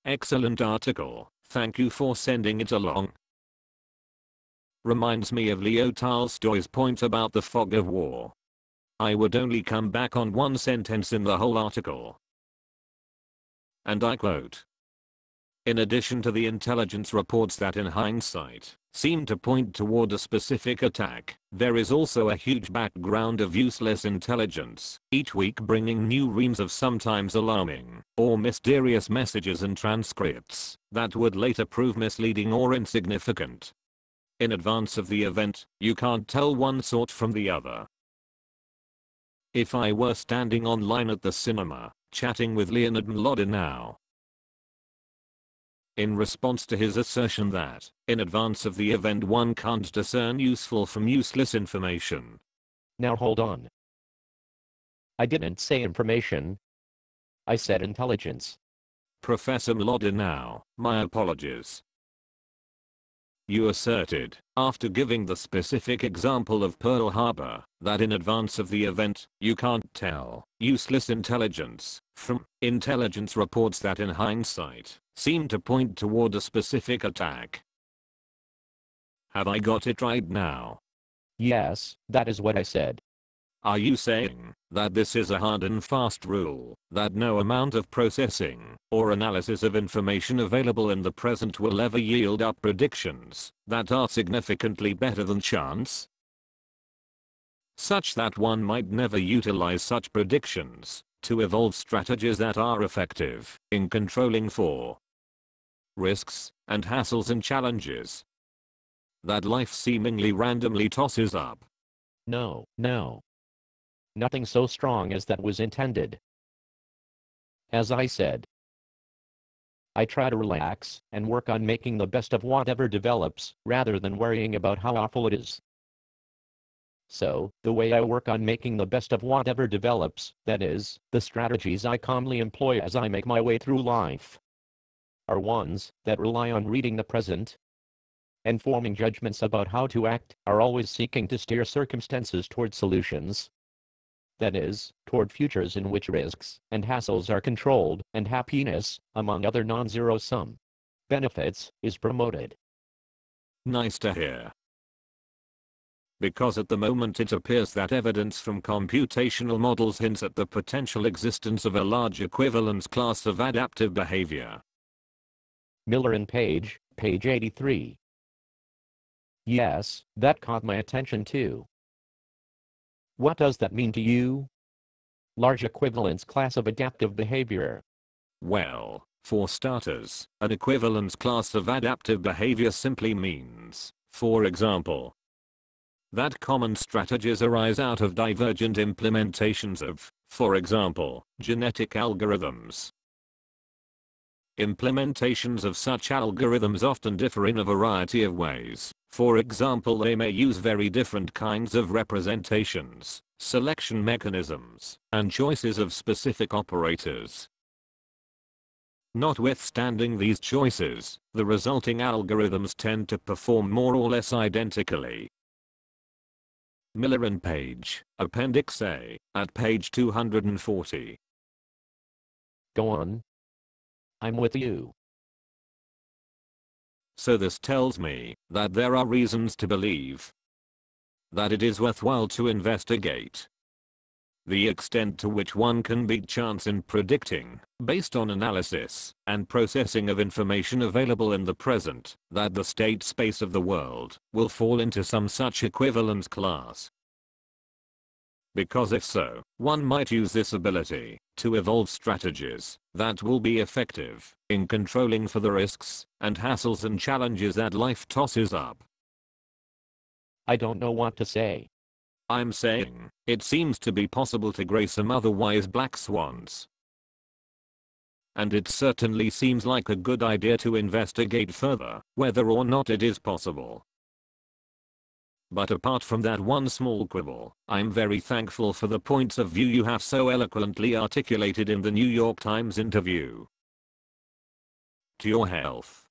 Excellent article, thank you for sending it along. Reminds me of Leo Tolstoy's point about the fog of war. I would only come back on one sentence in the whole article. And I quote, "In addition to the intelligence reports that in hindsight seem to point toward a specific attack, there is also a huge background of useless intelligence, each week bringing new reams of sometimes alarming or mysterious messages and transcripts that would later prove misleading or insignificant. In advance of the event, you can't tell one sort from the other." If I were standing online at the cinema, chatting with Leonard Mlodinow, in response to his assertion that, in advance of the event one can't discern useful from useless information. Now hold on. I didn't say information. I said intelligence. Professor Mlodinow, my apologies. You asserted, after giving the specific example of Pearl Harbor, that in advance of the event, you can't tell useless intelligence from intelligence reports that in hindsight seem to point toward a specific attack. Have I got it right now? Yes, that is what I said. Are you saying that this is a hard and fast rule, that no amount of processing or analysis of information available in the present will ever yield up predictions that are significantly better than chance? Such that one might never utilize such predictions to evolve strategies that are effective in controlling for risks and hassles and challenges that life seemingly randomly tosses up? No. Nothing so strong as that was intended. As I said, I try to relax and work on making the best of whatever develops, rather than worrying about how awful it is. So, the way I work on making the best of whatever develops, that is, the strategies I calmly employ as I make my way through life, are ones that rely on reading the present and forming judgments about how to act, are always seeking to steer circumstances toward solutions. That is, toward futures in which risks and hassles are controlled, and happiness, among other non-zero-sum benefits, is promoted. Nice to hear. Because at the moment it appears that evidence from computational models hints at the potential existence of a large equivalence class of adaptive behavior. Miller and Page, page 83. Yes, that caught my attention too. What does that mean to you? Large equivalence class of adaptive behavior. Well, for starters, an equivalence class of adaptive behavior simply means, for example, that common strategies arise out of divergent implementations of, for example, genetic algorithms. Implementations of such algorithms often differ in a variety of ways. For example, they may use very different kinds of representations, selection mechanisms, and choices of specific operators. Notwithstanding these choices, the resulting algorithms tend to perform more or less identically. Miller and Page, Appendix A, at page 240. Go on. I'm with you. So this tells me that there are reasons to believe that it is worthwhile to investigate the extent to which one can beat chance in predicting, based on analysis and processing of information available in the present, that the state space of the world will fall into some such equivalence class. Because if so, one might use this ability to evolve strategies that will be effective in controlling for the risks and hassles and challenges that life tosses up. I don't know what to say. I'm saying, it seems to be possible to grace some otherwise black swans. And it certainly seems like a good idea to investigate further whether or not it is possible. But apart from that one small quibble, I'm very thankful for the points of view you have so eloquently articulated in the New York Times interview. To your health.